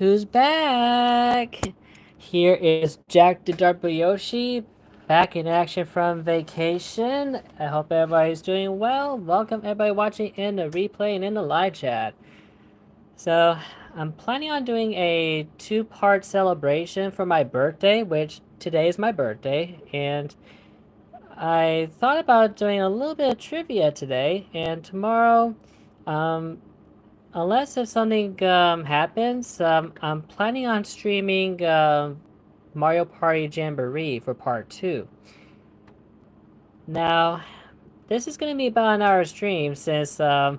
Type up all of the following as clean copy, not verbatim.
Who's back? Here is Jack the Darpa Yoshi, back in action from vacation. I hope everybody's doing well. Welcome everybody watching in the replay and in the live chat. So, I'm planning on doing a two-part celebration for my birthday, which today is my birthday, and I thought about doing a little bit of trivia today, and tomorrow, um, unless if something happens, I'm planning on streaming Mario Party Jamboree for part 2. Now, this is going to be about an hour stream since let's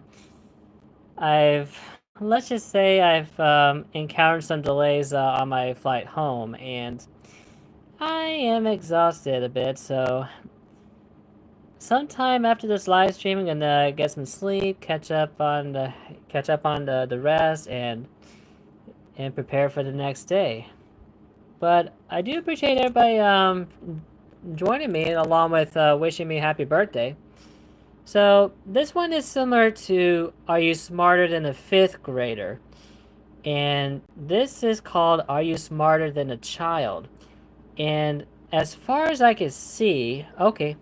just say I've encountered some delays on my flight home, and I am exhausted a bit, so sometime after this live stream, I'm gonna get some sleep, catch up on the rest, and prepare for the next day. But I do appreciate everybody joining me along with wishing me happy birthday. So this one is similar to Are You Smarter Than a Fifth Grader? And this is called Are You Smarter Than a Child? And as far as I can see, okay,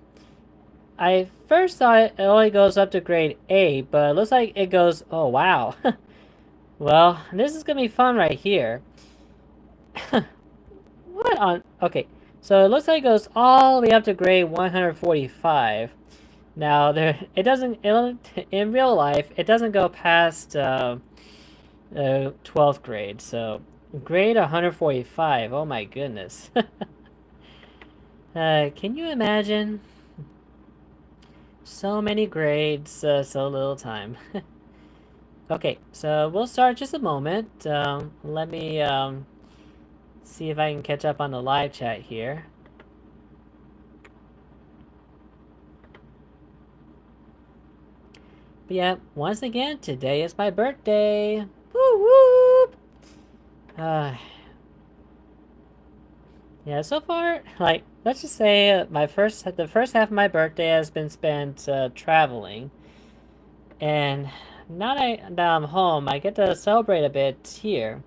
I first thought it only goes up to grade 8, but it looks like it goes, oh wow. Well, this is gonna be fun right here. What on? Okay, so it looks like it goes all the way up to grade 145. Now it doesn't. In real life, it doesn't go past 12th grade. So grade 145. Oh my goodness. Can you imagine? So many grades, so little time. Okay, so we'll start just a moment. Let me see if I can catch up on the live chat here. But yeah, once again, today is my birthday. Woo whoop! Yeah, so far, like, let's just say the first half of my birthday has been spent traveling, and now I'm home, I get to celebrate a bit here.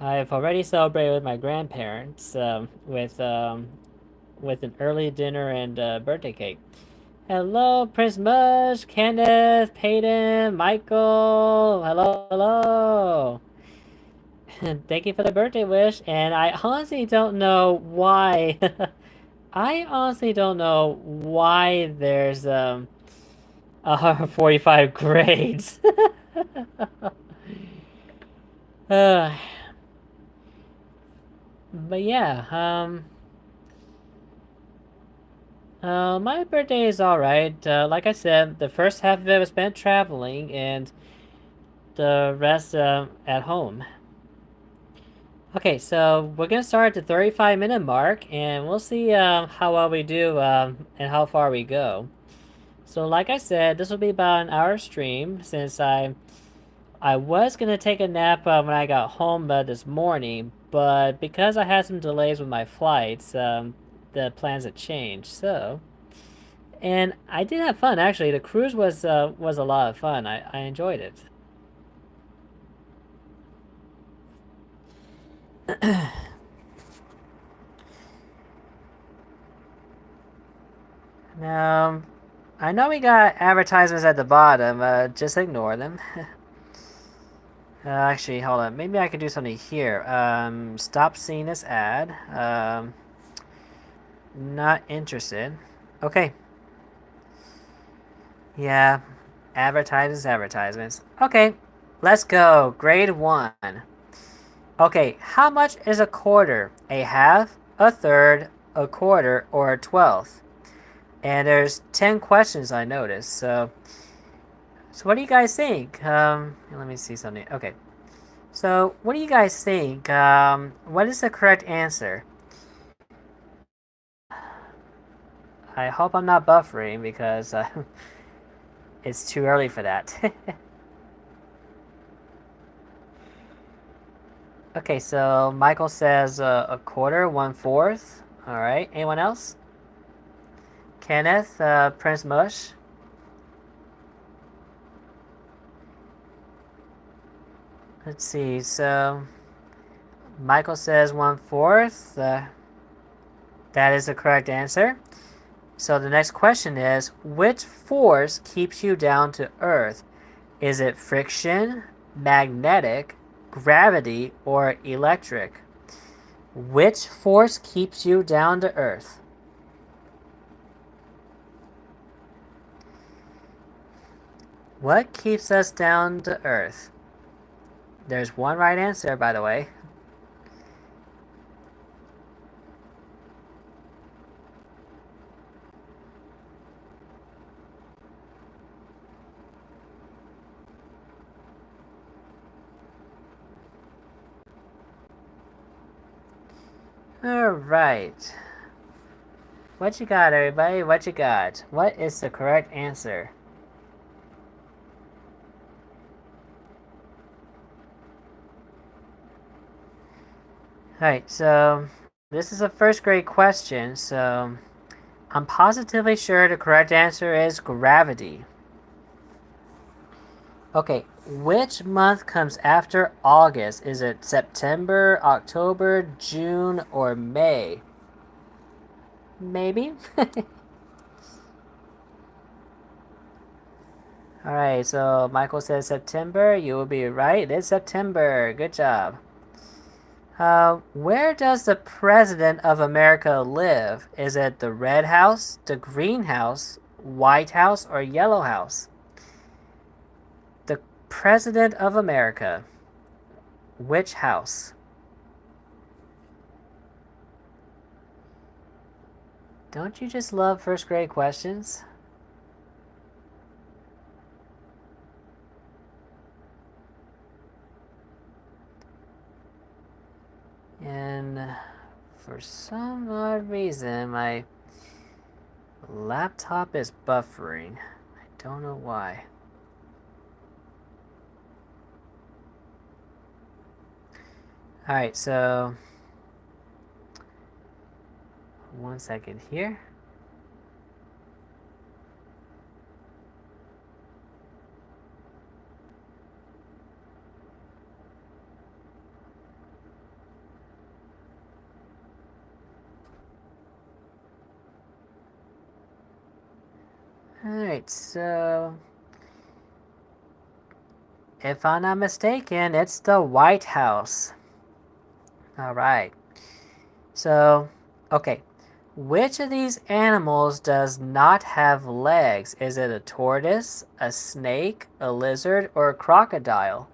I've already celebrated with my grandparents with an early dinner and birthday cake. Hello, Prince Mush, Kenneth, Peyton, Michael. Hello, hello. Thank you for the birthday wish. And I honestly don't know why. I honestly don't know why there's 45 grades. uh, but yeah, my birthday is alright. Like I said, the first half of it was spent traveling, and the rest at home. Okay, so we're gonna start at the 35-minute mark, and we'll see how well we do and how far we go. So, like I said, this will be about an hour stream since I was gonna take a nap when I got home this morning, but because I had some delays with my flights, the plans had changed. So, and I did have fun actually. The cruise was a lot of fun. I enjoyed it. Now, I know we got advertisements at the bottom. Just ignore them. Actually, hold on. Maybe I could do something here. Stop seeing this ad. Not interested. Okay. Yeah. Advertisements. Okay. Let's go. Grade 1. Okay. How much is a quarter? A half, a third, a quarter, or a twelfth? And there's 10 questions I noticed. So what do you guys think? Let me see something. Okay. So what do you guys think? What is the correct answer? I hope I'm not buffering because it's too early for that. Okay, so Michael says a quarter, 1/4. All right. Anyone else? Kenneth, Prince Mush. Let's see. So Michael says 1/4. That is the correct answer. So the next question is, which force keeps you down to Earth? Is it friction, magnetic, gravity, or electric? Which force keeps you down to Earth? What keeps us down to Earth? There's one right answer, by the way. Alright. What you got, everybody? What you got? What is the correct answer? Alright, so this is a first grade question, so I'm positively sure the correct answer is gravity. Okay, which month comes after August? Is it September, October, June, or May? Maybe? Alright, so Michael says September. You will be right. It's September. Good job. Where does the President of America live? Is it the Red House, the Green House, White House, or Yellow House? The President of America. Which house? Don't you just love first grade questions? And for some odd reason, my laptop is buffering. I don't know why. Alright, so 1 second here. Alright, so if I'm not mistaken, it's the White House. Alright, so, okay. Which of these animals does not have legs? Is it a tortoise, a snake, a lizard, or a crocodile?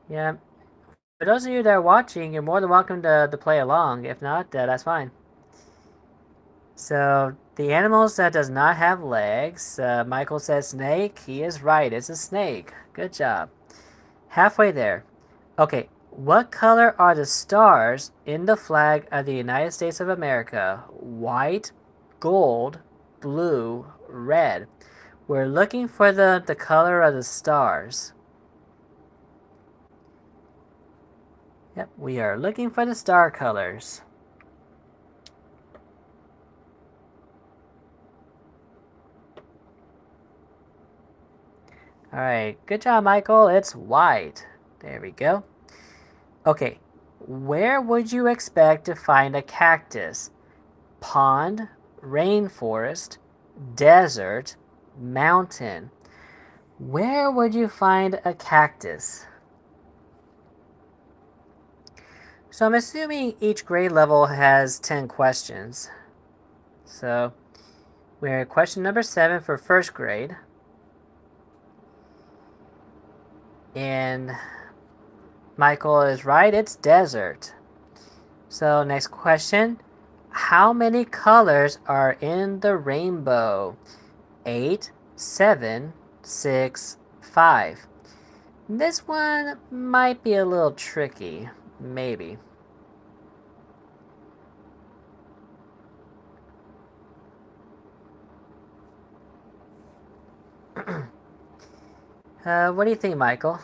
Yeah, for those of you that are watching, you're more than welcome to play along. If not, that's fine. So, the animals that does not have legs, Michael says snake. He is right, it's a snake. Good job. Halfway there. Okay, what color are the stars in the flag of the United States of America? White, gold, blue, red. We're looking for the color of the stars. Yep, we are looking for the star colors. Alright, good job, Michael. It's white. There we go. Okay, where would you expect to find a cactus? Pond, rainforest, desert, mountain. Where would you find a cactus? So I'm assuming each grade level has 10 questions. So we're at question number 7 for first grade. And Michael is right, it's desert. So next question. How many colors are in the rainbow? 8, 7, 6, 5. This one might be a little tricky. Maybe. What do you think, Michael?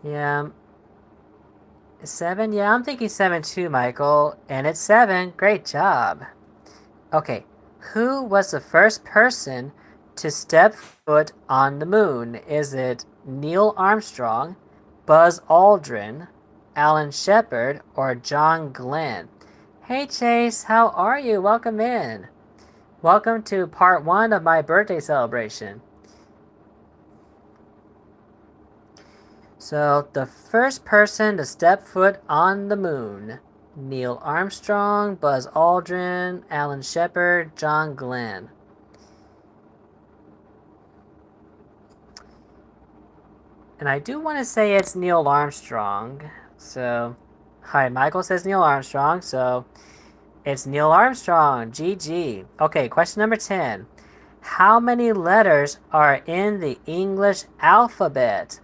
Yeah. 7? Yeah, I'm thinking 7 too, Michael. And it's 7. Great job. Okay. Who was the first person to step foot on the moon? Is it Neil Armstrong, Buzz Aldrin, Alan Shepard, or John Glenn? Hey Chase, how are you? Welcome in. Welcome to part 1 of my birthday celebration. So, the first person to step foot on the moon. Neil Armstrong, Buzz Aldrin, Alan Shepard, John Glenn. And I do want to say it's Neil Armstrong. So, hi, Michael says Neil Armstrong. So, it's Neil Armstrong. GG. Okay, question number 10. How many letters are in the English alphabet?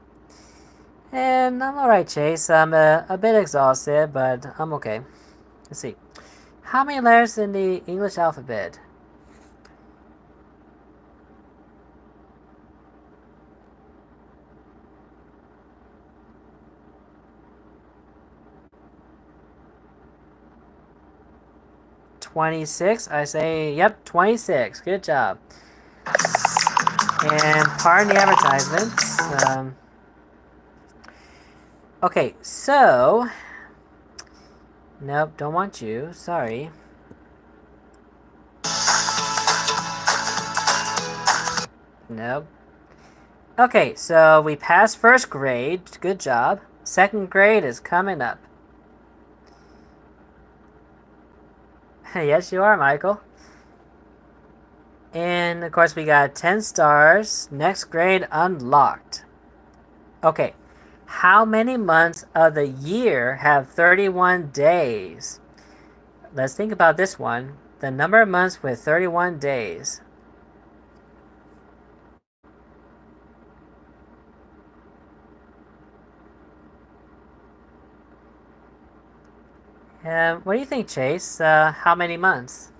And I'm alright, Chase. I'm a bit exhausted, but I'm okay. Let's see. How many letters in the English alphabet? $26. I say, yep, 26. Good job. And pardon the advertisements. Okay, so. Nope, don't want you. Sorry. Nope. Okay, so we passed first grade. Good job. Second grade is coming up. Yes, you are, Michael. And of course, we got 10 stars. Next grade unlocked. Okay, how many months of the year have 31 days? Let's think about this one. The number of months with 31 days. What do you think, Chase? How many months?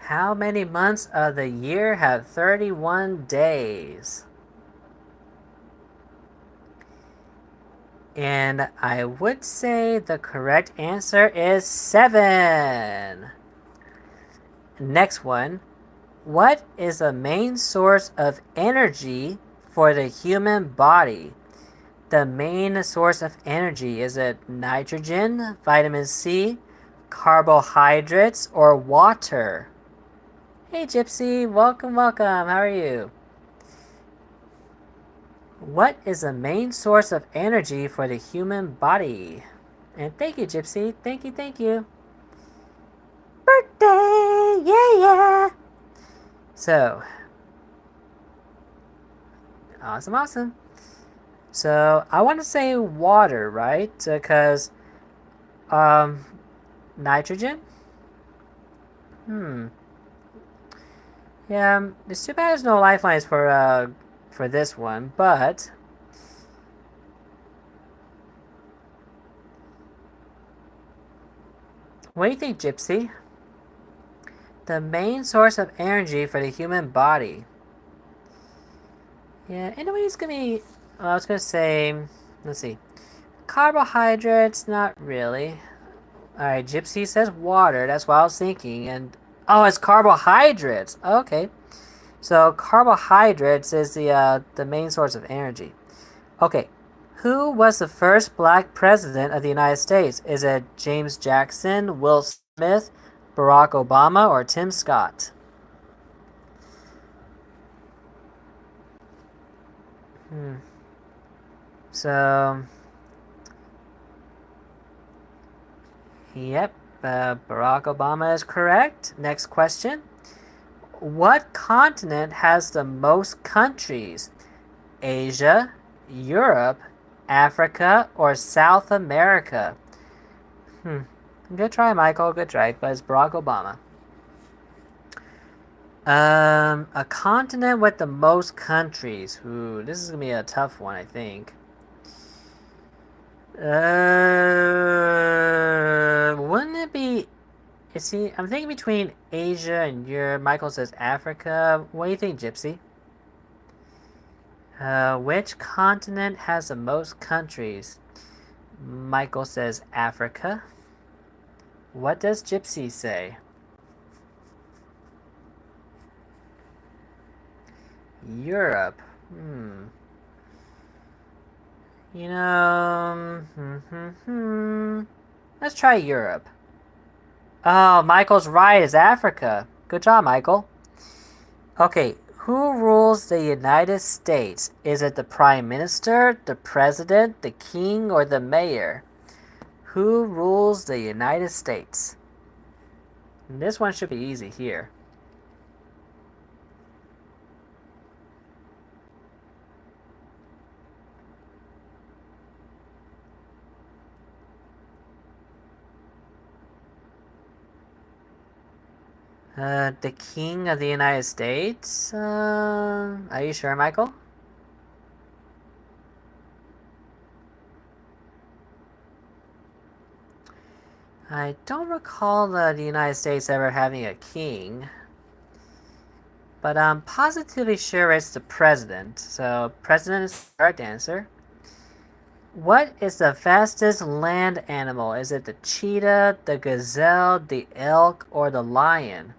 How many months of the year have 31 days? And I would say the correct answer is 7. Next one. What is the main source of energy for the human body? The main source of energy, is it nitrogen, vitamin C, carbohydrates, or water? Hey Gypsy, welcome, welcome. How are you? What is the main source of energy for the human body? And thank you, Gypsy. Thank you, thank you. Birthday! Yeah, yeah! So, awesome, awesome. So, I want to say water, right? Because, nitrogen? Yeah, it's too bad there's no lifelines for this one, but what do you think, Gypsy? The main source of energy for the human body. Yeah, anyways, gonna be. I was gonna say, let's see, carbohydrates. Not really. All right, Gypsy says water. That's what I was thinking, and oh, it's carbohydrates. Okay. So carbohydrates is the main source of energy. Okay, who was the first black president of the United States? Is it James Jackson, Will Smith, Barack Obama, or Tim Scott? So, yep, Barack Obama is correct. Next question. What continent has the most countries? Asia, Europe, Africa, or South America? Good try, Michael. Good try. But it's Barack Obama. A continent with the most countries. Ooh, this is gonna be a tough one, I think. Wouldn't it be? See, I'm thinking between Asia and Europe. Michael says Africa. What do you think, Gypsy? Which continent has the most countries? Michael says Africa. What does Gypsy say? Europe. You know, let's try Europe. Oh, Michael's right. It's Africa. Good job, Michael. Okay, who rules the United States? Is it the Prime Minister, the President, the King, or the Mayor? Who rules the United States? And this one should be easy here. The King of the United States? Are you sure, Michael? I don't recall the United States ever having a king, but I'm positively sure it's the president. So, president is the correct answer. What is the fastest land animal? Is it the cheetah, the gazelle, the elk, or the lion?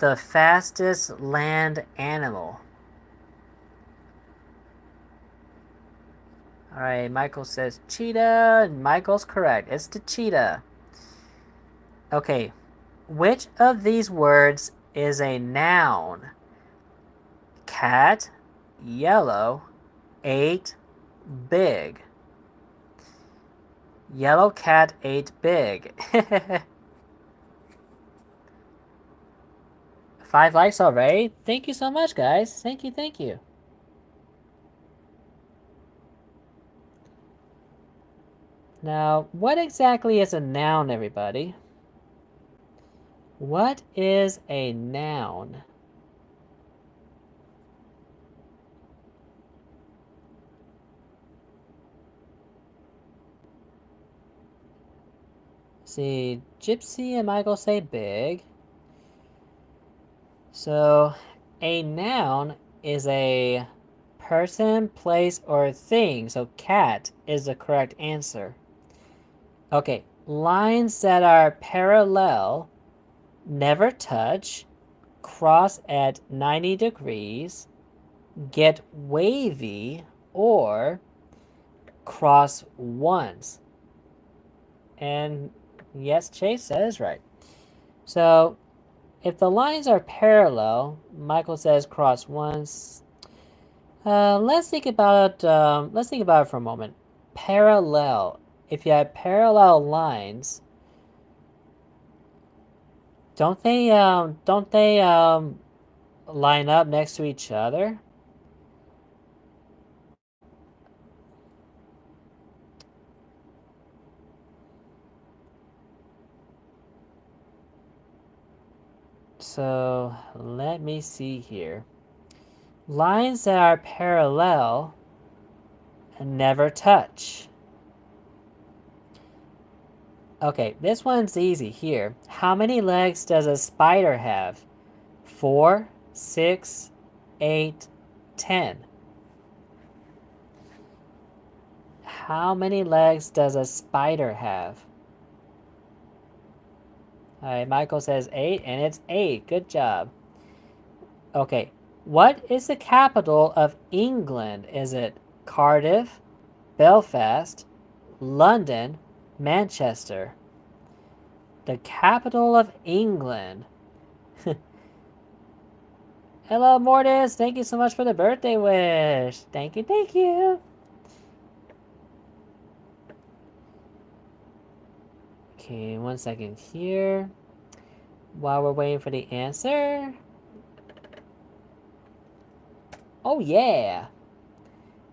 The fastest land animal. Alright, Michael says cheetah, and Michael's correct. It's the cheetah. Okay, which of these words is a noun? Cat, yellow, ate, big. Yellow cat ate big. 5 likes already? Thank you so much, guys. Thank you, thank you. Now, what exactly is a noun, everybody? What is a noun? See, Gypsy and Michael say big. So, a noun is a person, place, or thing. So, cat is the correct answer. Okay, lines that are parallel, never touch, cross at 90 degrees, get wavy, or cross once. And yes, Chase, that is right. So if the lines are parallel, Michael says cross once. Let's think about it. Let's think about it for a moment. Parallel. If you have parallel lines, don't they line up next to each other? So let me see here. Lines that are parallel never touch. Okay, this one's easy here. How many legs does a spider have? 4, 6, 8, 10. How many legs does a spider have? Alright, Michael says 8, and it's 8. Good job. Okay, what is the capital of England? Is it Cardiff, Belfast, London, Manchester? The capital of England. Hello, Mortis. Thank you so much for the birthday wish. Thank you, thank you. Okay, 1 second here. While we're waiting for the answer. Oh, yeah.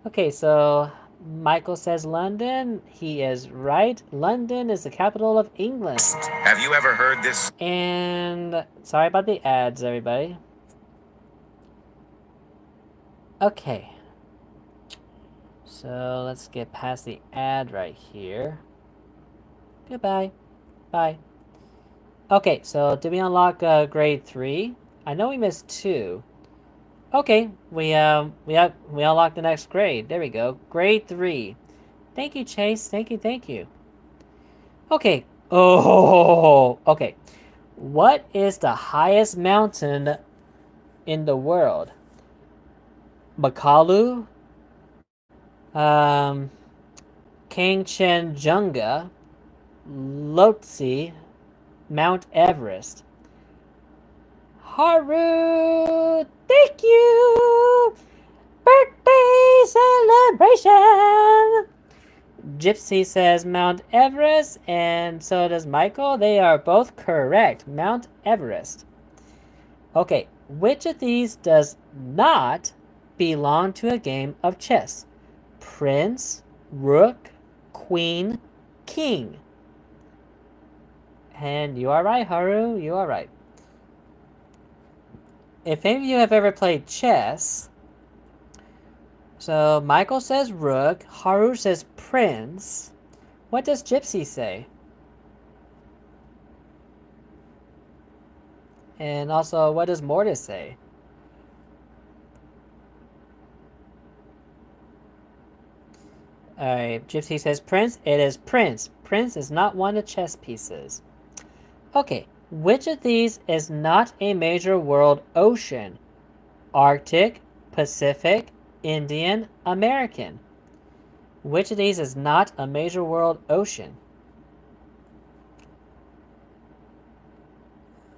Okay, so Michael says London. He is right. London is the capital of England. Have you ever heard this? And sorry about the ads, everybody. Okay. So let's get past the ad right here. Goodbye. Bye. Okay, so did we unlock grade 3? I know we missed 2. Okay, we unlocked the next grade. There we go. Grade 3. Thank you, Chase. Thank you, thank you. Okay. Oh, okay. What is the highest mountain in the world? Makalu, um, Kangchenjunga, Lhotse, Mount Everest. Haru, thank you! Birthday celebration! Gypsy says Mount Everest, and so does Michael. They are both correct. Mount Everest. Okay, which of these does not belong to a game of chess? Prince, Rook, Queen, King. And you are right, Haru. You are right. If any of you have ever played chess, so Michael says Rook, Haru says Prince. What does Gypsy say? And also, what does Mortis say? Alright, Gypsy says Prince. It is Prince. Prince is not one of chess pieces. Okay, which of these is not a major world ocean? Arctic, Pacific, Indian, American. Which of these is not a major world ocean?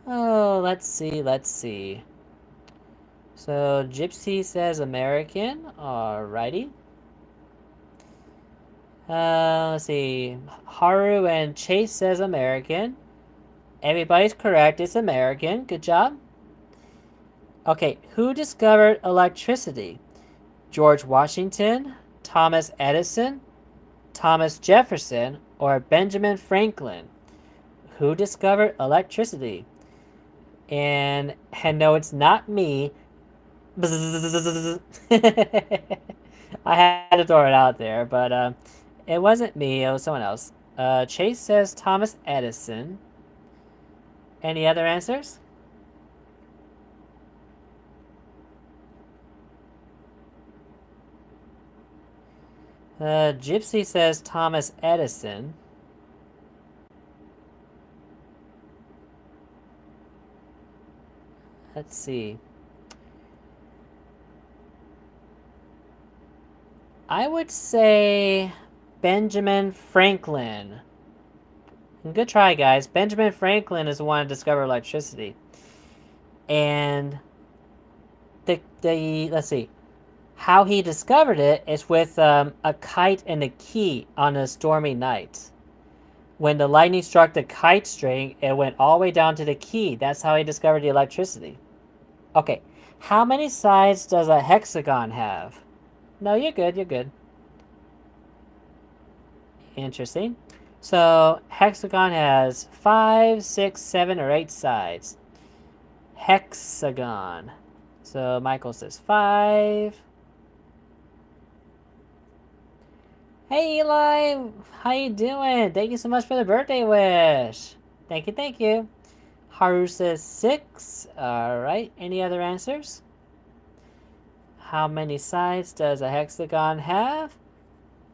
Oh, let's see, let's see. So Gypsy says American. Alrighty. Let's see. Haru and Chase says American. Everybody's correct. It's American. Good job. Okay, who discovered electricity? George Washington, Thomas Edison, Thomas Jefferson, or Benjamin Franklin? Who discovered electricity? And no, it's not me. I had to throw it out there, but it wasn't me. It was someone else. Chase says Thomas Edison. Any other answers? Gypsy says Thomas Edison. Let's see. I would say Benjamin Franklin. Good try, guys. Benjamin Franklin is the one to discover electricity. And the let's see. How he discovered it is with a kite and a key on a stormy night. When the lightning struck the kite string, it went all the way down to the key. That's how he discovered the electricity. Okay, how many sides does a hexagon have? No, you're good, you're good. Interesting. So, hexagon has 5, 6, 7, or 8 sides. Hexagon. So, Michael says 5. Hey, Eli! How you doing? Thank you so much for the birthday wish. Thank you, thank you. Haru says 6. Alright, any other answers? How many sides does a hexagon have?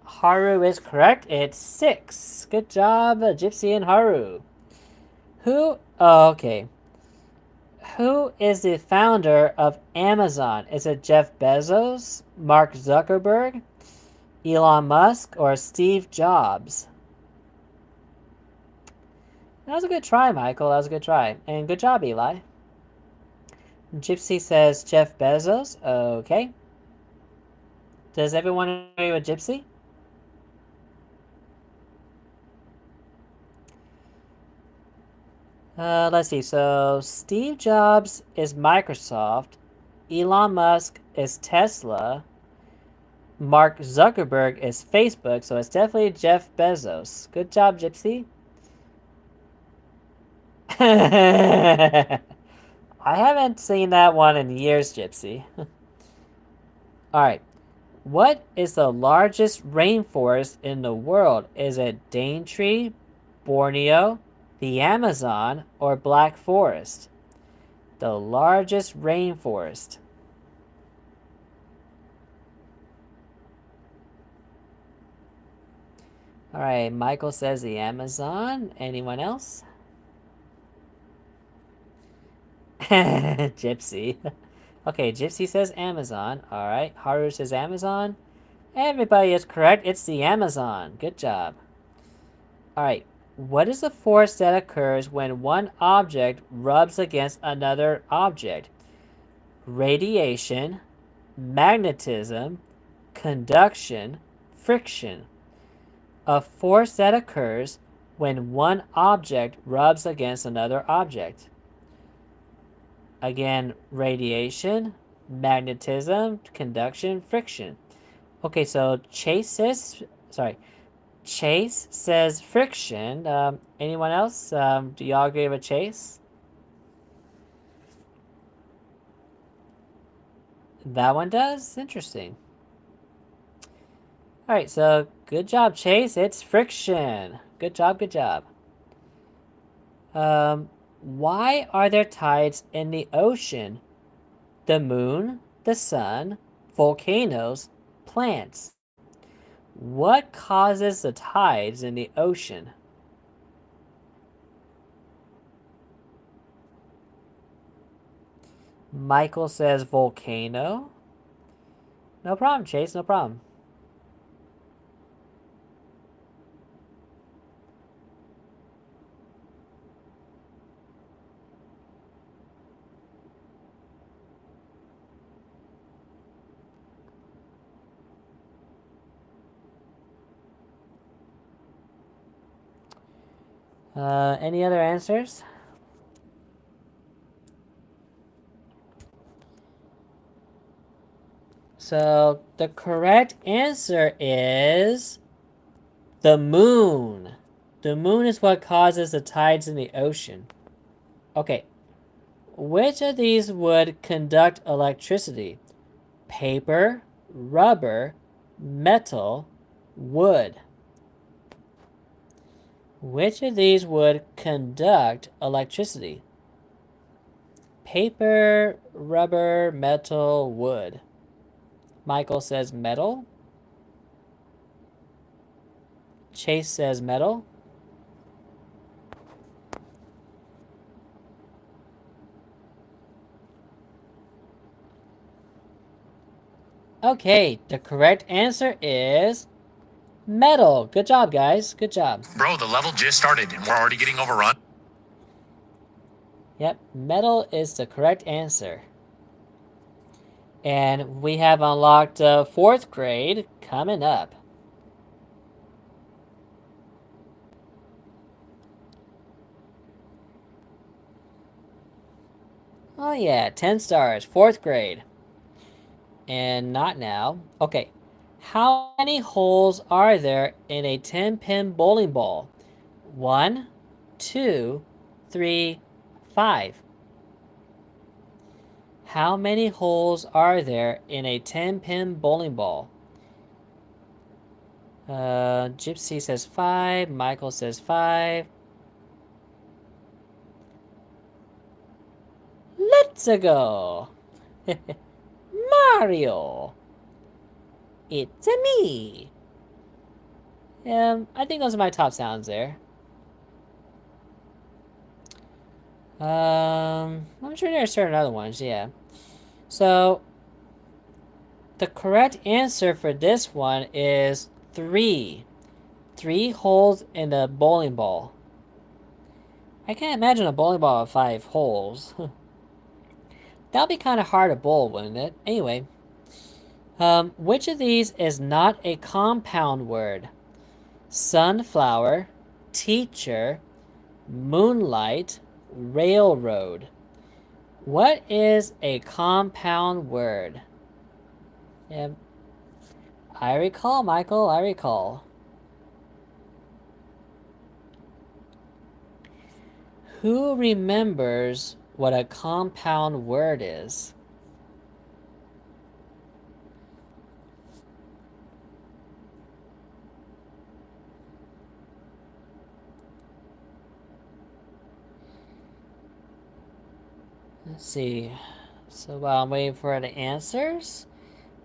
Haru is correct. It's 6. Good job, Gypsy and Haru. Okay. Who is the founder of Amazon? Is it Jeff Bezos, Mark Zuckerberg, Elon Musk, or Steve Jobs? That was a good try, Michael. That was a good try. And good job, Eli. Gypsy says Jeff Bezos. Okay. Does everyone agree with Gypsy? Let's see. So Steve Jobs is Microsoft. Elon Musk is Tesla. Mark Zuckerberg is Facebook. So it's definitely Jeff Bezos. Good job, Gypsy. I haven't seen that one in years, Gypsy. Alright. What is the largest rainforest in the world? Is it Daintree, Borneo, the Amazon, or Black Forest? The largest rainforest. All right, Michael says the Amazon. Anyone else? Gypsy. Okay, Gypsy says Amazon. All right, Haru says Amazon. Everybody is correct. It's the Amazon. Good job. All right, what is the force that occurs when one object rubs against another object? Radiation, magnetism, conduction, friction. A force that occurs when one object rubs against another object. Again, radiation, magnetism, conduction, friction. Okay, so Chase says friction. Anyone else? Do y'all agree with Chase? That one does? Interesting. Alright, so good job, Chase. It's friction. Good job, good job. Why are there tides in the ocean? The moon, the sun, volcanoes, plants. What causes the tides in the ocean? Michael says volcano. No problem, Chase, no problem. Any other answers? So the correct answer is the moon. The moon is what causes the tides in the ocean. Okay, which of these would conduct electricity? Paper, rubber, metal, wood. Which of these would conduct electricity? Paper, rubber, metal, wood. Michael says metal. Chase says metal. Okay, the correct answer is metal. Good job, guys. Good job. Bro, the level just started and we're already getting overrun. Yep, metal is the correct answer. And we have unlocked 4th grade coming up. Oh yeah, 10 stars, 4th grade. And not now. Okay, how many holes are there in a 10-pin bowling ball? 1, 2, 3, 5. How many holes are there in a 10-pin bowling ball? Gypsy says 5. Michael says 5. Let's go! Mario! It's a me! I think those are my top sounds there. I'm sure there are certain other ones, yeah. So, the correct answer for this one is 3. 3 holes in the bowling ball. I can't imagine a bowling ball with 5 holes. That'll be kind of hard to bowl, wouldn't it? Anyway, which of these is not a compound word? Sunflower, teacher, moonlight, railroad. What is a compound word? Yeah, I recall, Michael, I recall. Who remembers what a compound word is? Let's see. So while I'm waiting for the answers,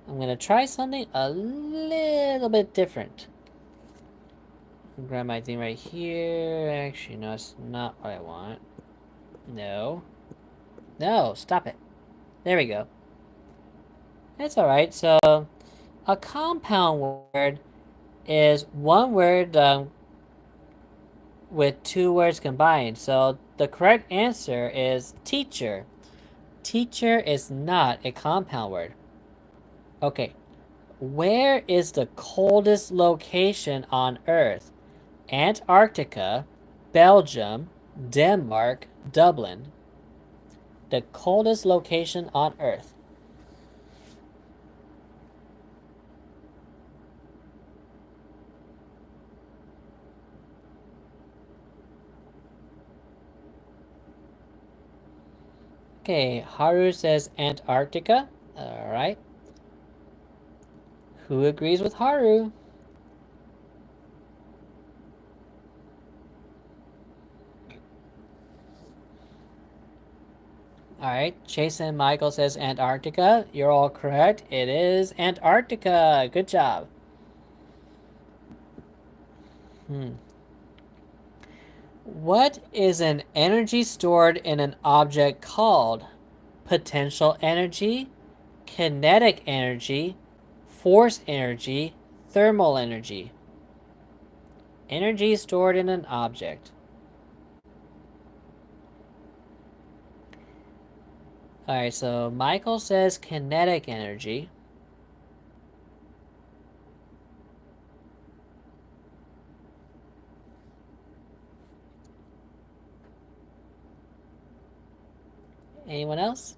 I'm going to try something a little bit different. Grab my thing right here. Actually, no, it's not what I want. No. No, stop it. There we go. It's alright. So, a compound word is one word with two words combined. So, the correct answer is teacher. Teacher is not a compound word. Okay. Where is the coldest location on Earth? Antarctica, Belgium, Denmark, Dublin. The coldest location on Earth. Okay, Haru says Antarctica. Alright. Who agrees with Haru? Alright, Jason Michael says Antarctica. You're all correct. It is Antarctica. Good job. What is an energy stored in an object called? Potential energy, kinetic energy, force energy, thermal energy. Energy stored in an object. Alright, so Michael says kinetic energy. Anyone else?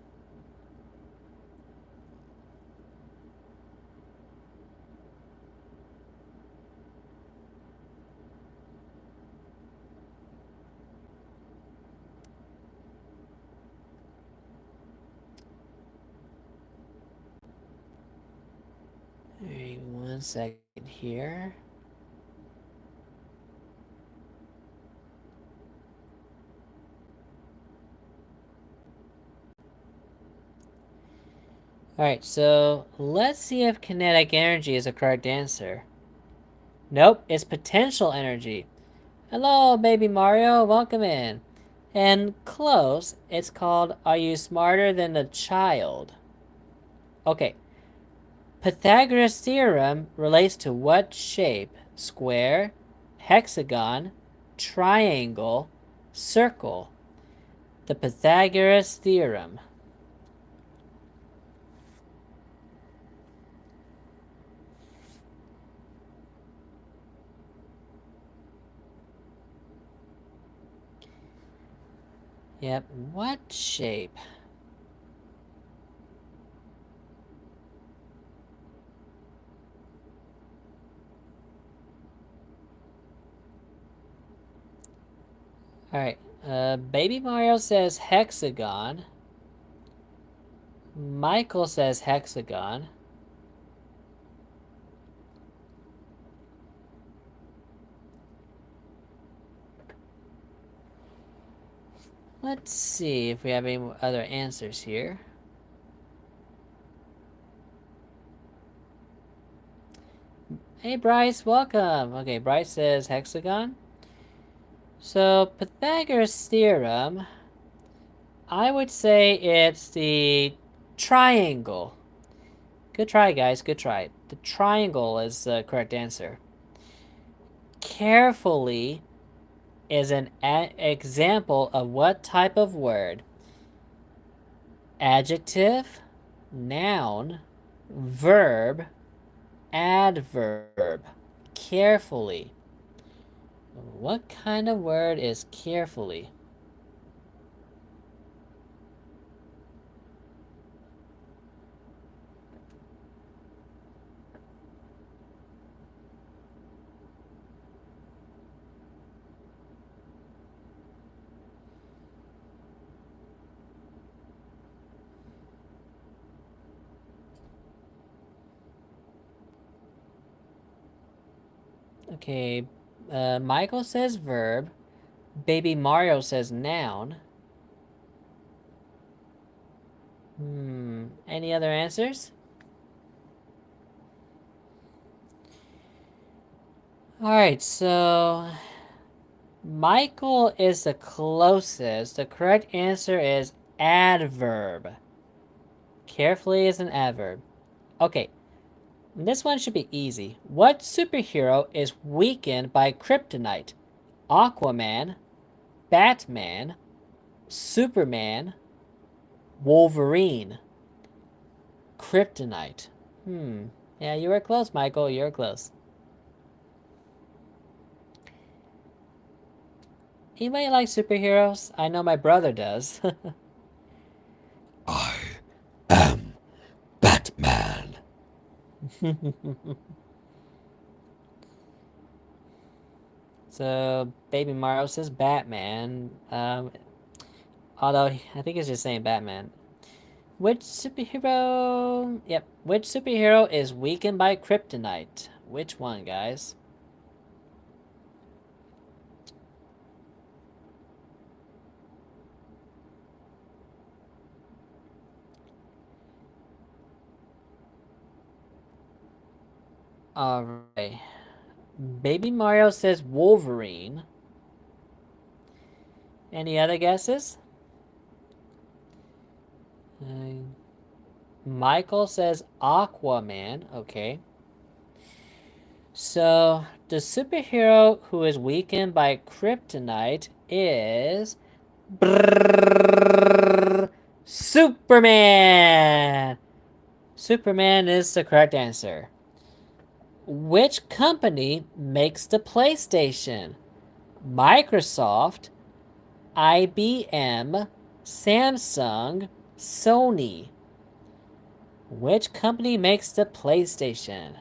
Alright, 1 second here. Alright, so let's see if kinetic energy is the correct answer. Nope, it's potential energy. Hello, baby Mario, welcome in. And close, it's called Are You Smarter Than a Child? Okay, Pythagoras' theorem relates to what shape? Square, hexagon, triangle, circle. The Pythagoras theorem. Yep, what shape? Alright, Baby Mario says hexagon. Michael says hexagon. Let's see if we have any other answers here. Hey Bryce, welcome. Okay, Bryce says hexagon. So, Pythagoras' theorem, I would say it's the triangle. Good try, guys, good try. The triangle is the correct answer. Carefully is an example of what type of word? Adjective, noun, verb, adverb. Carefully. What kind of word is carefully? Okay, Michael says verb. Baby Mario says noun. Any other answers? Alright, so Michael is the closest. The correct answer is adverb. Carefully is an adverb. Okay, this one should be easy. What superhero is weakened by kryptonite? Aquaman, Batman, Superman, Wolverine. Kryptonite. Yeah, you were close, Michael. You were close. Anybody like superheroes? I know my brother does. I am Batman. So, Baby Mario says Batman. Although I think it's just saying Batman. Which superhero? Yep. Which superhero is weakened by kryptonite? Which one, guys? Alright. Baby Mario says Wolverine. Any other guesses? Michael says Aquaman. Okay. So, the superhero who is weakened by kryptonite is. Superman! Superman is the correct answer. Which company makes the PlayStation? Microsoft, IBM, Samsung, Sony. Which company makes the PlayStation?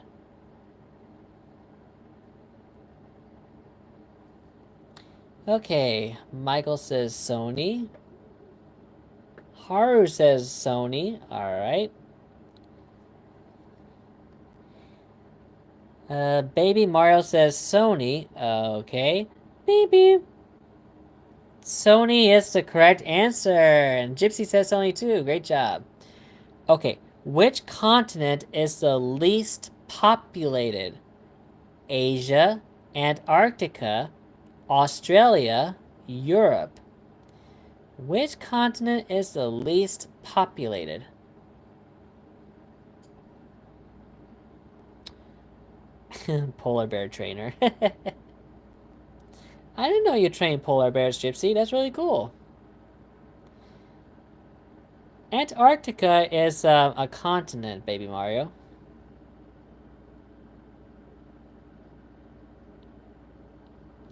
Okay, Michael says Sony. Haru says Sony. Alright. Baby Mario says Sony. Okay. Beep beep. Sony is the correct answer. And Gypsy says Sony too. Great job. Okay. Which continent is the least populated? Asia, Antarctica, Australia, Europe. Which continent is the least populated? Polar bear trainer. I didn't know you trained polar bears, Gypsy. That's really cool. Antarctica is a continent, Baby Mario.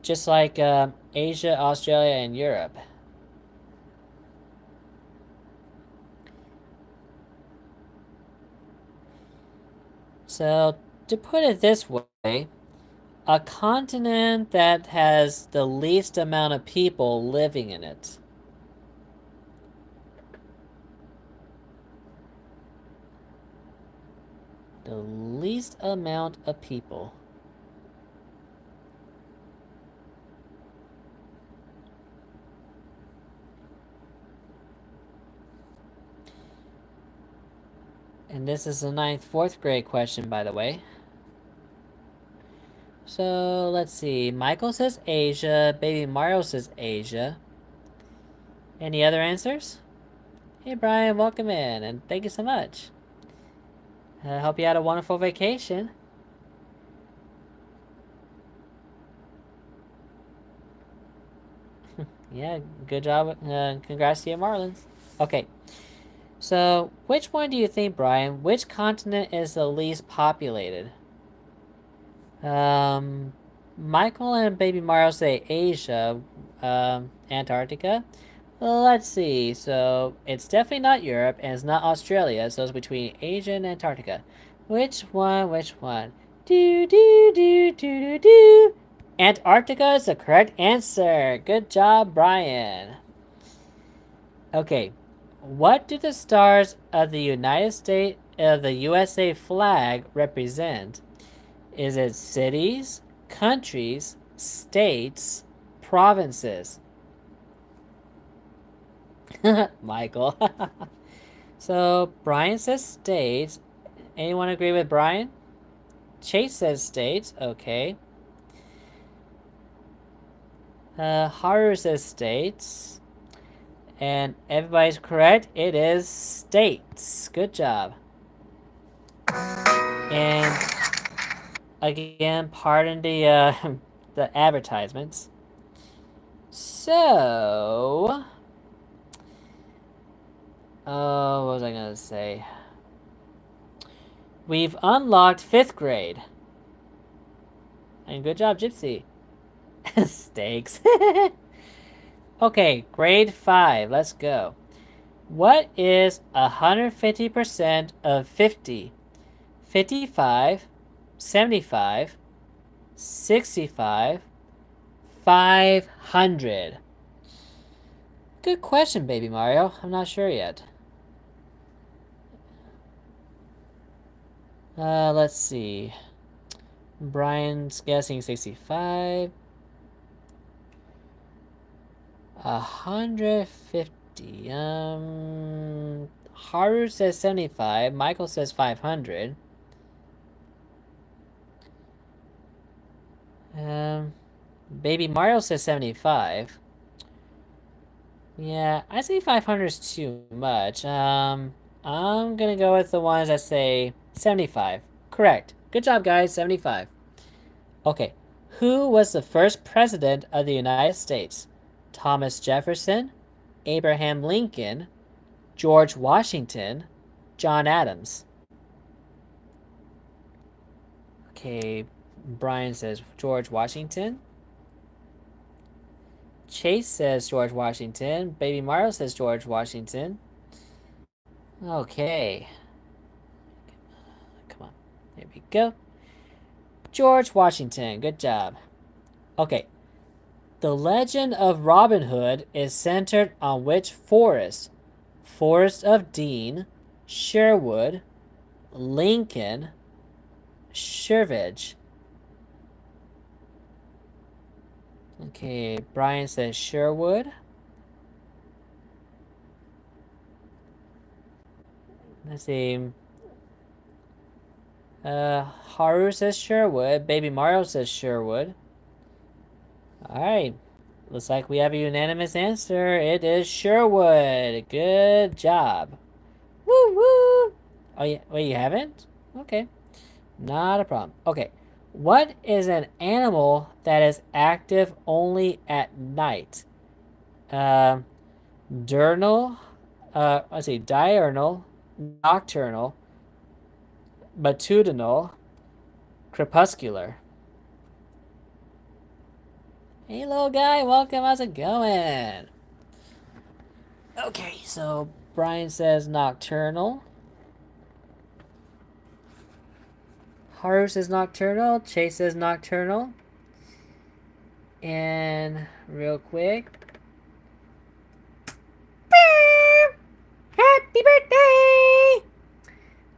Just like Asia, Australia, and Europe. So, to put it this way, a continent that has the least amount of people living in it. The least amount of people. And this is a ninth, fourth grade question, by the way. So, let's see. Michael says Asia. Baby Mario says Asia. Any other answers? Hey, Brian, welcome in, and thank you so much. I hope you had a wonderful vacation. Yeah, good job. Congrats to you, Marlins. Okay, so which one do you think, Brian? Which continent is the least populated? Michael and Baby Mario say Asia, Antarctica. Let's see. So it's definitely not Europe and it's not Australia. So it's between Asia and Antarctica. Which one? Which one? Do do do do do do. Antarctica is the correct answer. Good job, Brian. Okay. What do the stars of the United States of the USA flag represent? Is it cities, countries, states, provinces? Michael. So Brian says states. Anyone agree with Brian? Chase says states. Okay. Haru says states. And everybody's correct. It is states. Good job. And again, pardon the the advertisements. So, what was I gonna say? We've unlocked 5th grade. And good job, Gypsy. Steaks. Okay, grade 5. Let's go. What is 150% of 50? 55, 75, 65, 500. Good question, Baby Mario. I'm not sure yet. Let's see. Brian's guessing 65. 150. Haru says 75. Michael says 500. Baby Mario says 75. Yeah, I say 500 is too much. I'm gonna go with the ones that say 75. Correct. Good job, guys. 75. Okay. Who was the first president of the United States? Thomas Jefferson, Abraham Lincoln, George Washington, John Adams. Okay, Brian says George Washington. Chase says George Washington. Baby Mario says George Washington. Okay. Come on. There we go. George Washington. Good job. Okay. The legend of Robin Hood is centered on which forest? Forest of Dean, Sherwood, Lincoln, Shervidge. Okay, Brian says Sherwood. Let's see. Haru says Sherwood. Baby Mario says Sherwood. Alright. Looks like we have a unanimous answer. It is Sherwood. Good job. Woo woo! Oh, yeah. Wait, you haven't? Okay. Not a problem. Okay. What is an animal that is active only at night? Diurnal. Let's see. Diurnal. Nocturnal. Matutinal. Crepuscular. Hey, little guy. Welcome. How's it going? Okay, so Brian says nocturnal. Haru says nocturnal. Chase says nocturnal. And real quick. Happy birthday!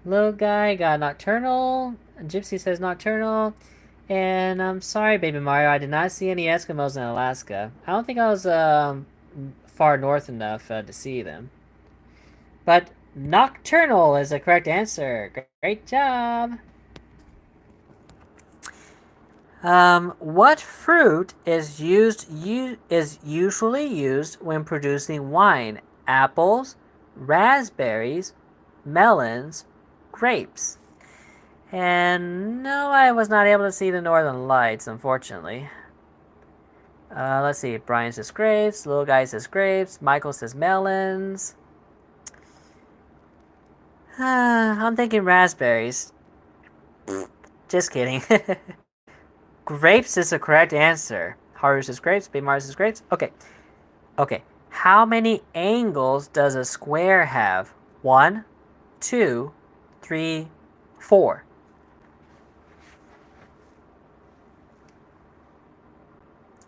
Little guy got nocturnal. Gypsy says nocturnal. And I'm sorry, Baby Mario, I did not see any Eskimos in Alaska. I don't think I was far north enough to see them. But nocturnal is the correct answer. Great job! What fruit is usually used when producing wine? Apples, raspberries, melons, grapes. And no, I was not able to see the northern lights, unfortunately. Let's see. Brian says grapes. Little guy says grapes. Michael says melons. I'm thinking raspberries. Just kidding. Grapes is the correct answer. Haru says grapes. Baby Mario says grapes. Okay. Okay. How many angles does a square have? 1, 2, 3, 4.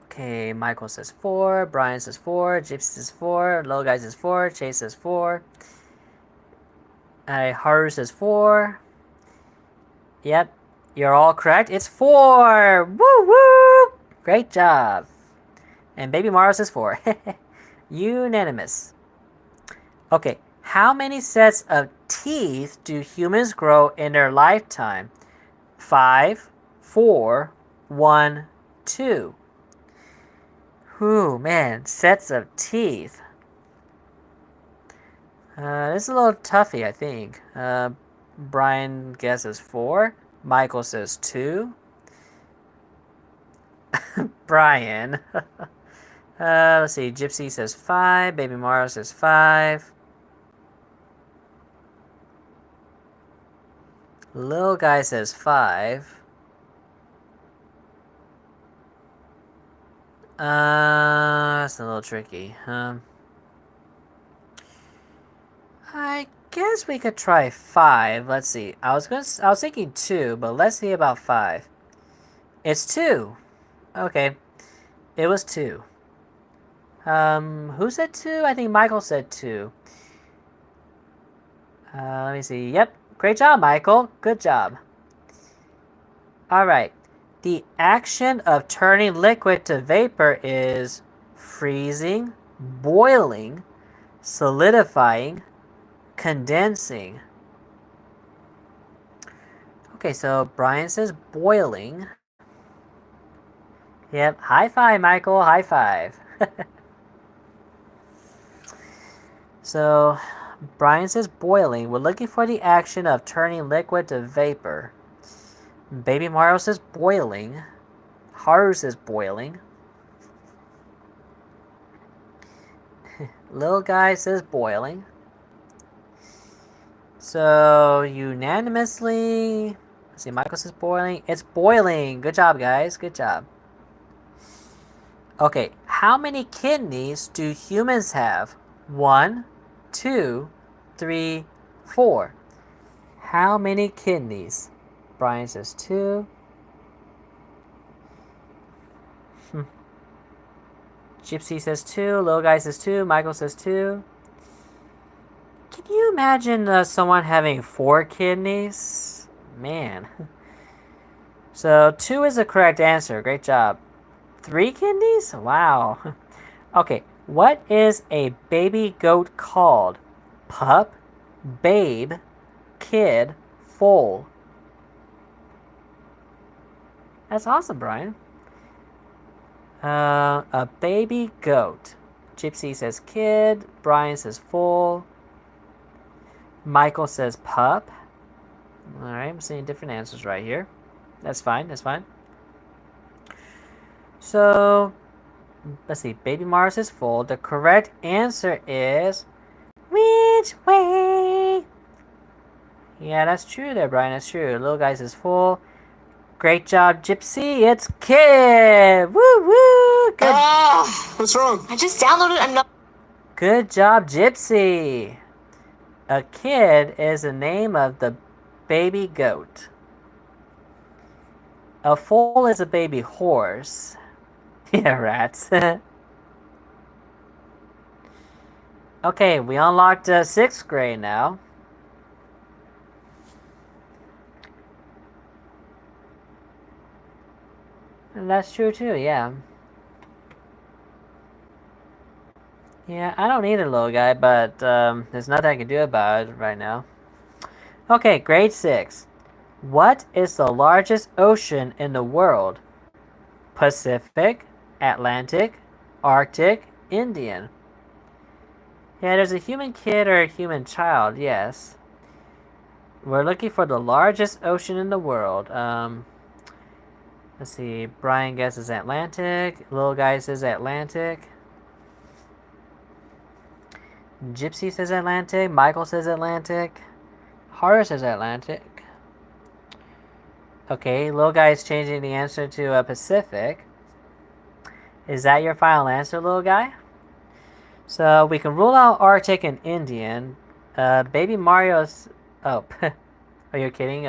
Okay, Michael says 4. Brian says 4. Gypsy says 4. Little guy says 4. Chase says 4. Haru says 4. Yep, you're all correct. It's 4! Woo woo! Great job. And Baby Mario says 4. Unanimous. Okay, how many sets of teeth do humans grow in their lifetime? 5, 4, 1, 2. Ooh, man, sets of teeth. This is a little toughy, I think. Brian guesses 4. Michael says 2. Brian. Let's see. Gypsy says 5. Baby Mario says 5. Little guy says 5. That's a little tricky. I guess we could try 5. Let's see. I was thinking 2, but let's see about 5. It's 2. Okay. It was 2. Who said 2? I think Michael said 2. Let me see. Yep. Great job, Michael. Good job. Alright. The action of turning liquid to vapor is freezing, boiling, solidifying, condensing. Okay, so Brian says boiling. Yep. High five, Michael. High five. So, Brian says boiling. We're looking for the action of turning liquid to vapor. Baby Mario says boiling. Haru says boiling. Little guy says boiling. So, unanimously, let's see, Michael says boiling. It's boiling. Good job, guys. Good job. Okay, how many kidneys do humans have? 1, 2, 3, 4. How many kidneys? Brian says 2. Gypsy says 2. Little guy says 2. Michael says 2. Can you imagine someone having 4 kidneys? Man. So 2 is the correct answer. Great job. 3 kidneys? Wow. Okay, what is a baby goat called? Pup, babe, kid, foal. That's awesome, Brian. A baby goat. Gypsy says kid. Brian says foal. Michael says pup. Alright, I'm seeing different answers right here. That's fine, that's fine. So, let's see. Baby Mario says foal. The correct answer is which way? Yeah, that's true there, Brian. That's true. Little guy says foal. Great job, Gypsy. It's kid. Woo woo. Good. What's wrong? I just downloaded another. Good job, Gypsy. A kid is the name of the baby goat. A foal is a baby horse. Yeah, rats. Okay, we unlocked 6th grade now. And that's true too, yeah. Yeah, I don't either, little guy, but there's nothing I can do about it right now. Okay, grade 6. What is the largest ocean in the world? Pacific, Atlantic, Arctic, Indian. Yeah, there's a human kid or a human child, yes. We're looking for the largest ocean in the world. Let's see. Brian guesses Atlantic. Little guy says Atlantic. Gypsy says Atlantic. Michael says Atlantic. Haru says Atlantic. Okay, little guy is changing the answer to Pacific. Is that your final answer, little guy? So we can rule out Arctic and Indian. Baby Mario's... Oh, are you kidding?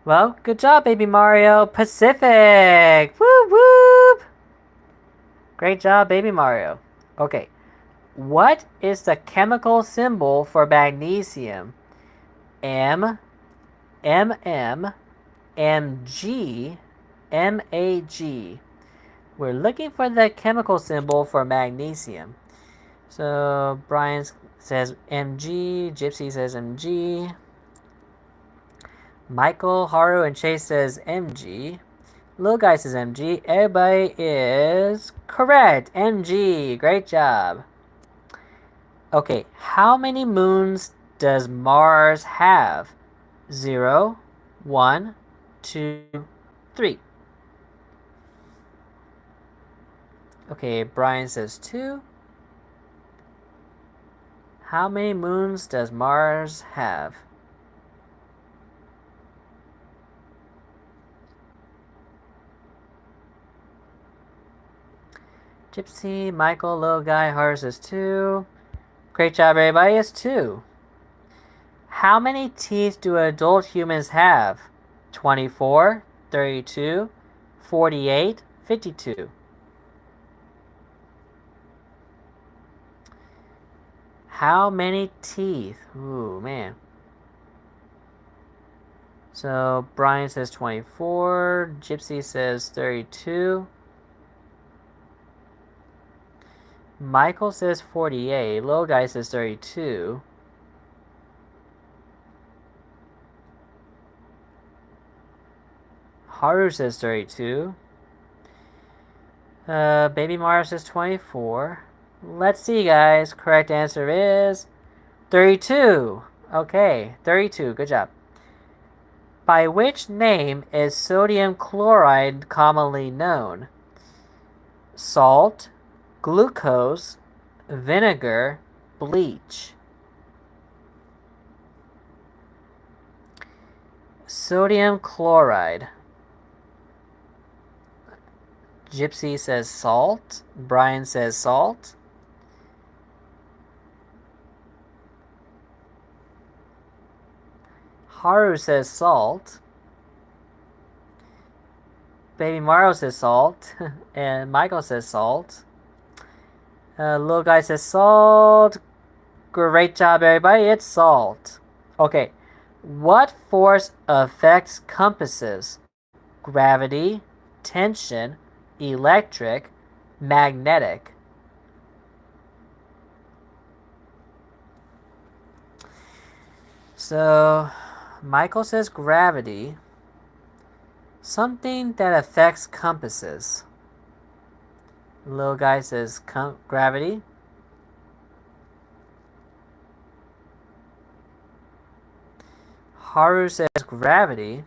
Well, good job, Baby Mario. Pacific! Whoop whoop! Great job, Baby Mario. Okay. What is the chemical symbol for magnesium? M, MM, Mg, Mag. We're looking for the chemical symbol for magnesium. So Brian says Mg, Gypsy says Mg. Michael, Haru, and Chase says Mg. Little guy says MG. Everybody is correct. MG. Great job. Okay, how many moons does Mars have? 0, 1, 2, 3. Okay, Brian says 2. How many moons does Mars have? Gypsy, Michael, little guy, Horace is 2. Great job, everybody. It's 2. How many teeth do adult humans have? 24, 32, 48, 52. How many teeth? Ooh, man. So Brian says 24. Gypsy says 32. Michael says 48. Little guy says 32. Haru says 32. Baby Mario says 24. Let's see, guys. Correct answer is 32. Okay, 32. Good job. By which name is sodium chloride commonly known? Salt, glucose, vinegar, bleach. Sodium chloride. Gypsy says salt. Brian says salt. Haru says salt. Baby Mario says salt. And Michael says salt. Little guy says salt. Great job, everybody. It's salt. Okay. What force affects compasses? Gravity, tension, electric, magnetic. So, Michael says gravity. Something that affects compasses. Little guy says gravity. Haru says gravity.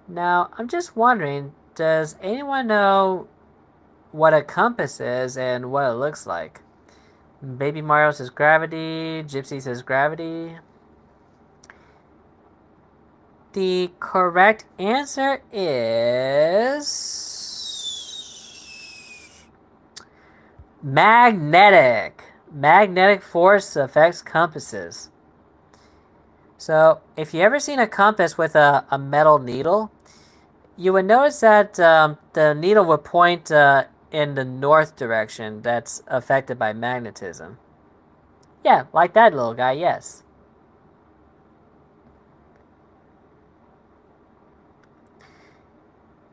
Now, I'm just wondering, does anyone know what a compass is and what it looks like? Baby Mario says gravity. Gypsy says gravity. The correct answer is magnetic. Magnetic force affects compasses. So, if you ever seen a compass with a metal needle, you would notice that the needle would point in the north direction that's affected by magnetism. Yeah, like that little guy, yes.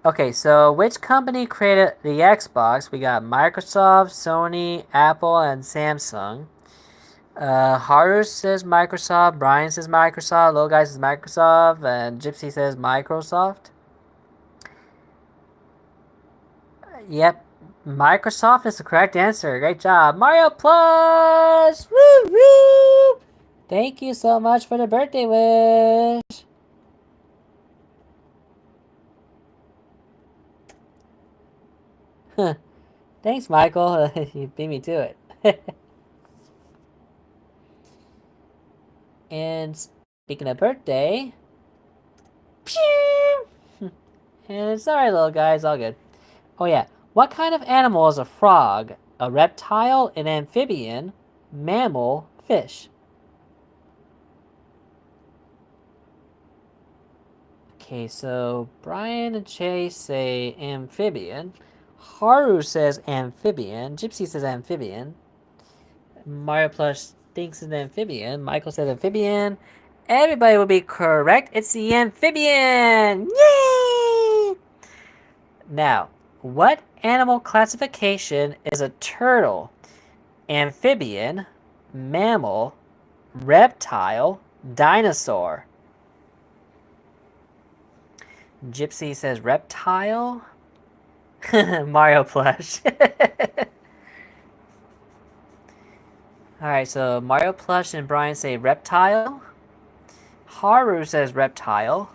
Okay, so which company created the Xbox? We got Microsoft, Sony, Apple, and Samsung. Haru says Microsoft, Brian says Microsoft, little guy says Microsoft, and Gypsy says Microsoft. Yep, Microsoft is the correct answer. Great job. Mario Plus! Woo woo! Thank you so much for the birthday wish. Thanks, Michael. You beat me to it. And speaking of birthday, pew! And it's alright, little guys, all good. Oh yeah, what kind of animal is a frog? A reptile, an amphibian, mammal, fish? Okay, so Brian and Chase say amphibian. Haru says amphibian. Gypsy says amphibian. Mario Plush thinks it's an amphibian. Michael said amphibian. Everybody will be correct. It's the amphibian! Yay! Now, what animal classification is a turtle? Amphibian, mammal, reptile, dinosaur? Gypsy says reptile. Mario plush. Alright, so Mario plush and Brian say reptile. Haru says reptile.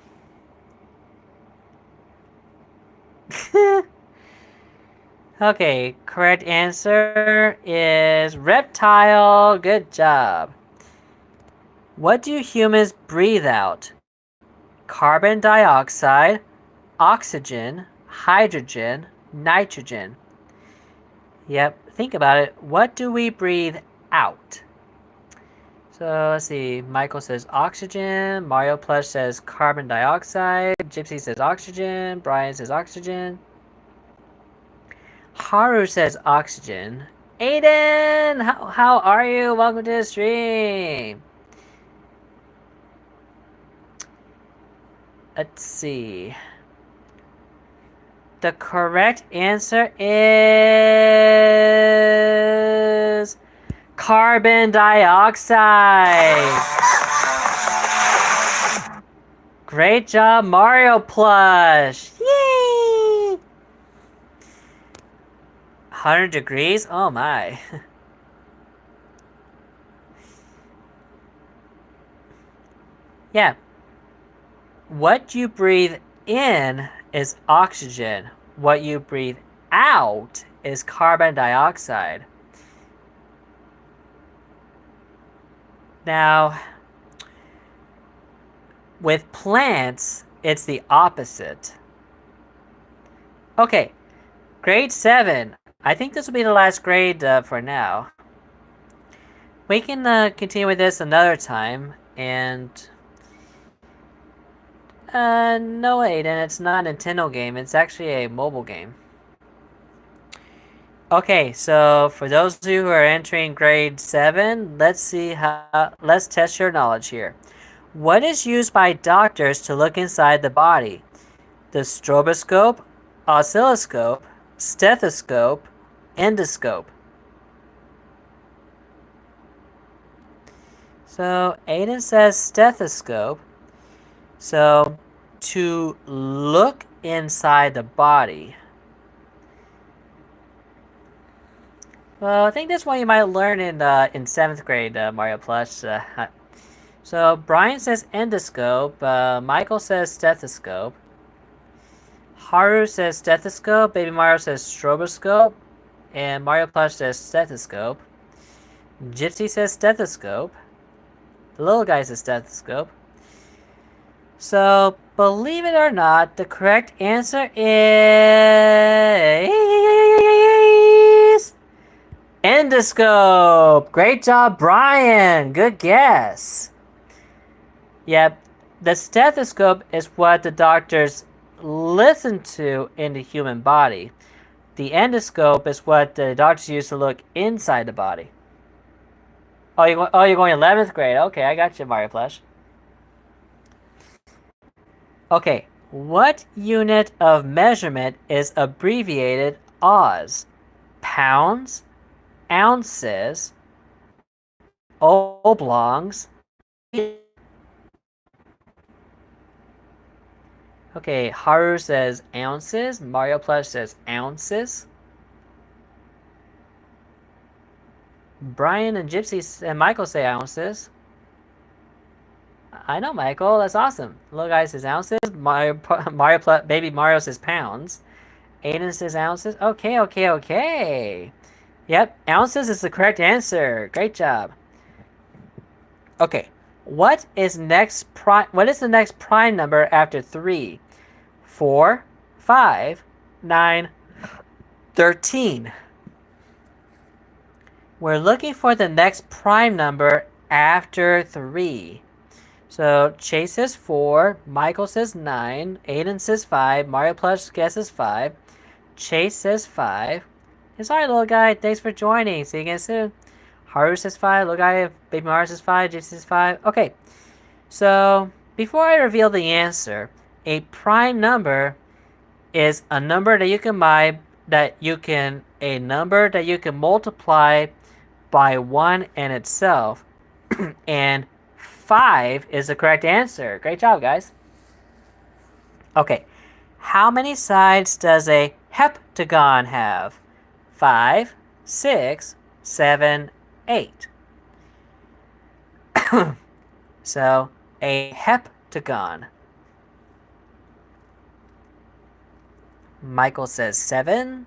Okay, correct answer is reptile. Good job. What do humans breathe out? Carbon dioxide, oxygen, hydrogen, nitrogen. Yep, think about it. What do we breathe out? So let's see. Michael says oxygen. Mario Plush says carbon dioxide. Gypsy says oxygen. Brian says oxygen. Haru says oxygen. Aiden, how are you? Welcome to the stream. Let's see. The correct answer is carbon dioxide. Great job, Mario Plush. Yay! 100 degrees? Oh my. Yeah. What you breathe in is oxygen. What you breathe out is carbon dioxide. Now, with plants, it's the opposite. Okay, grade 7. I think this will be the last grade for now. We can continue with this another time, and no, Aiden, it's not a Nintendo game. It's actually a mobile game. Okay, so for those of you who are entering grade 7, let's test your knowledge here. What is used by doctors to look inside the body? The stroboscope, oscilloscope, stethoscope, endoscope. So Aiden says stethoscope. So to look inside the body. Well, I think that's one you might learn in 7th grade, Mario Plush. So Brian says endoscope. Michael says stethoscope. Haru says stethoscope. Baby Mario says stroboscope. And Mario Plush says stethoscope. Gypsy says stethoscope. The little guy says stethoscope. So, believe it or not, the correct answer is endoscope. Great job, Brian. Good guess. Yep, the stethoscope is what the doctors listen to in the human body. The endoscope is what the doctors use to look inside the body. Oh, you're going 11th grade. Okay, I got you, Mario Plush. Okay, what unit of measurement is abbreviated Oz? Pounds, ounces, oblongs. Okay, Haru says ounces. Mario Plush says ounces. Brian and Gypsy and Michael say ounces. I know, Michael. That's awesome. Little guy says ounces. Baby Mario says pounds. Aiden says ounces. Okay. Yep, ounces is the correct answer. Great job. Okay, what is the next prime number after 3? 4, 5, 9, 13. We're looking for the next prime number after 3. So Chase says 4, Michael says 9, Aiden says 5, Mario Plush guesses 5, Chase says 5. Sorry, little guy, thanks for joining. See you again soon. Haru says 5, little guy, Baby Mario says 5, Gypsy says 5. Okay, so before I reveal the answer, a prime number is a number that you can multiply by 1 in itself, and 5 is the correct answer. Great job, guys. Okay, How many sides does a heptagon have? 5, 6, 7, 8. So, a heptagon. Michael says 7.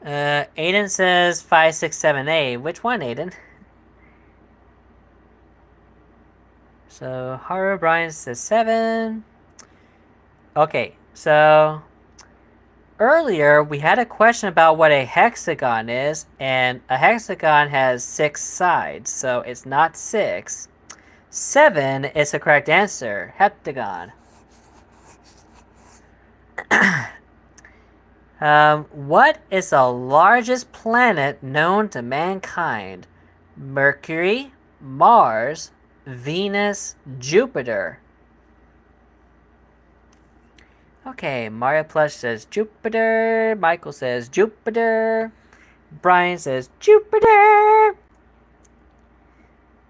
Aiden says 5, 6, 7, 8. Which one, Aiden? So, Haru Brian says 7. Okay, so earlier we had a question about what a hexagon is, and a hexagon has 6 sides, so it's not 6. 7 is the correct answer. Heptagon. What is the largest planet known to mankind? Mercury, Mars, Venus, Jupiter. Okay, Mario Plush says Jupiter. Michael says Jupiter. Brian says Jupiter.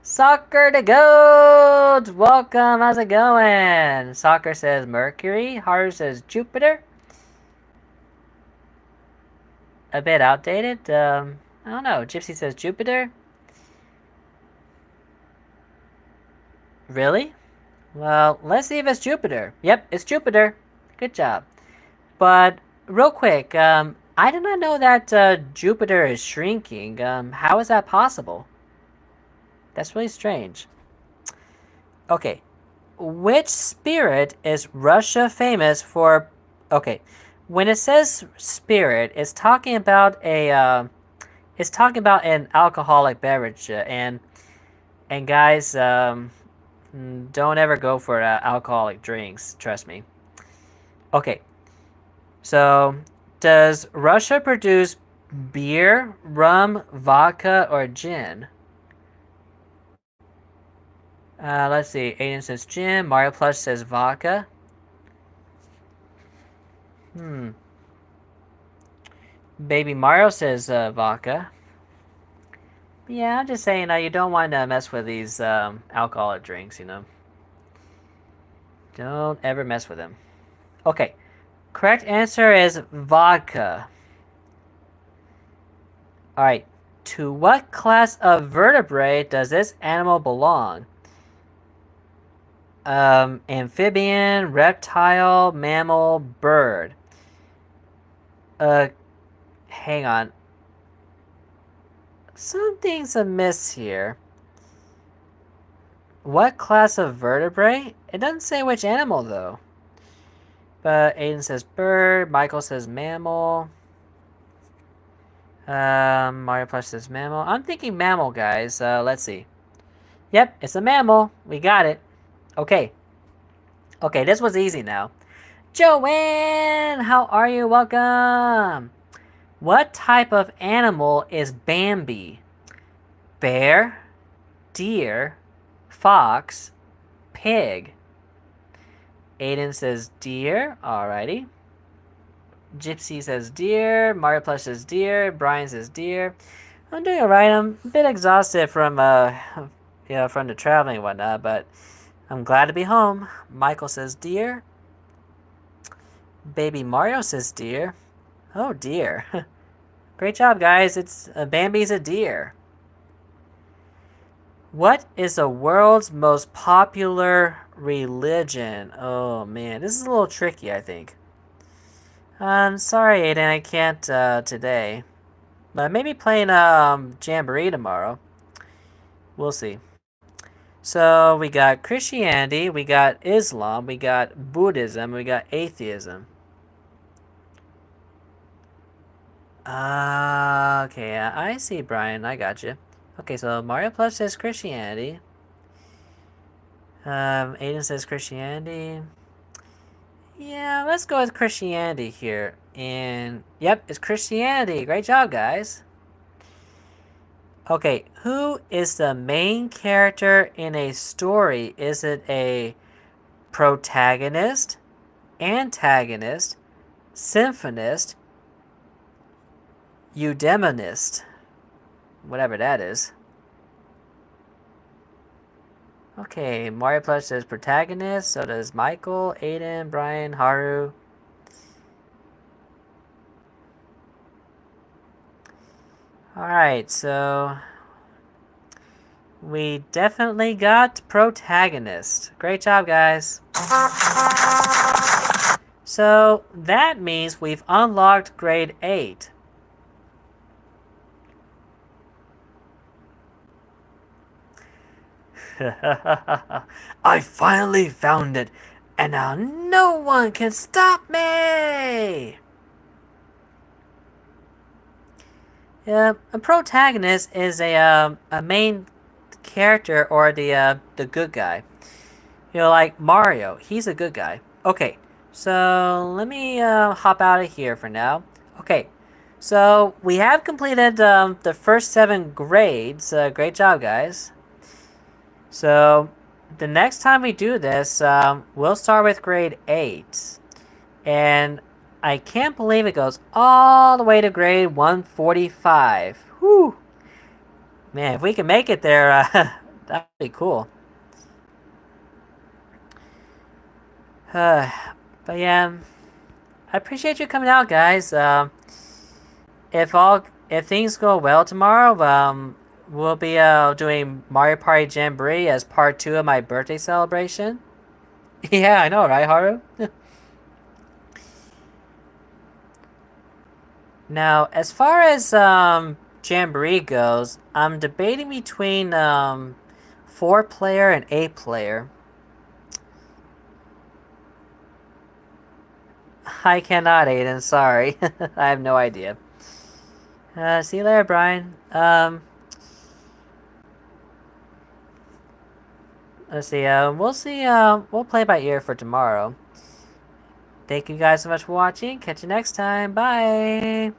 Soccer to Gold! Welcome, how's it going? Soccer says Mercury. Haru says Jupiter. A bit outdated. I don't know. Gypsy says Jupiter. Really? Well, let's see if it's Jupiter. Yep, it's Jupiter. Good job. But real quick, I did not know that Jupiter is shrinking. How is that possible? That's really strange. Okay, which spirit is Russia famous for? Okay, when it says spirit, it's talking about it's talking about an alcoholic beverage, and guys, don't ever go for alcoholic drinks. Trust me. Okay, so does Russia produce beer, rum, vodka, or gin? Let's see. Aiden says gin. Mario Plush says vodka. Baby Mario says vodka. Yeah, I'm just saying, you don't want to mess with these alcoholic drinks, you know. Don't ever mess with them. Okay, correct answer is vodka. Alright, to what class of vertebrate does this animal belong? Amphibian, reptile, mammal, bird. Hang on. Something's amiss here. What class of vertebrate? It doesn't say which animal, though. But Aiden says bird. Michael says mammal. Mario Plush says mammal. I'm thinking mammal, guys. Let's see. Yep, it's a mammal. We got it. Okay. Okay, this was easy now. Joanne, how are you? Welcome. What type of animal is Bambi? Bear, deer, fox, pig. Aiden says deer. Alrighty. Gypsy says deer. Mario Plush says deer. Brian says deer. I'm doing alright. I'm a bit exhausted from from the traveling and whatnot, but I'm glad to be home. Michael says deer. Baby Mario says deer. Oh dear. Great job, guys. It's Bambi's a deer. What is the world's most popular religion? Oh man, this is a little tricky, I think. I'm sorry, Aiden, I can't today. But maybe playing Jamboree tomorrow. We'll see. So we got Christianity, we got Islam, we got Buddhism, we got atheism. Okay, I see, Brian. I got you. Okay, so Mario Plus says Christianity. Aiden says Christianity. Yeah, let's go with Christianity here. And yep, it's Christianity. Great job, guys. Okay, who is the main character in a story? Is it a protagonist, antagonist, symphonist, eudemonist? Whatever that is. Okay, Mario Plush says protagonist, so does Michael, Aiden, Brian, Haru. Alright, so we definitely got protagonist. Great job, guys. So that means we've unlocked grade 8. I finally found it, and now no one can stop me! Yeah, a protagonist is a main character or the good guy. You know, like Mario, he's a good guy. Okay, so let me hop out of here for now. Okay, so we have completed the first 7 grades. Great job, guys. So the next time we do this, we'll start with grade 8. And I can't believe it goes all the way to grade 145. Whew. Man, if we can make it there, that'd be cool. But yeah, I appreciate you coming out, guys. If things go well tomorrow, we'll be doing Mario Party Jamboree as part 2 of my birthday celebration. Yeah, I know, right, Haru? Now, as far as Jamboree goes, I'm debating between 4-player and 8-player. I cannot, Aiden. Sorry, I have no idea. See you later, Brian. Let's see. We'll see. We'll play by ear for tomorrow. Thank you guys so much for watching. Catch you next time. Bye.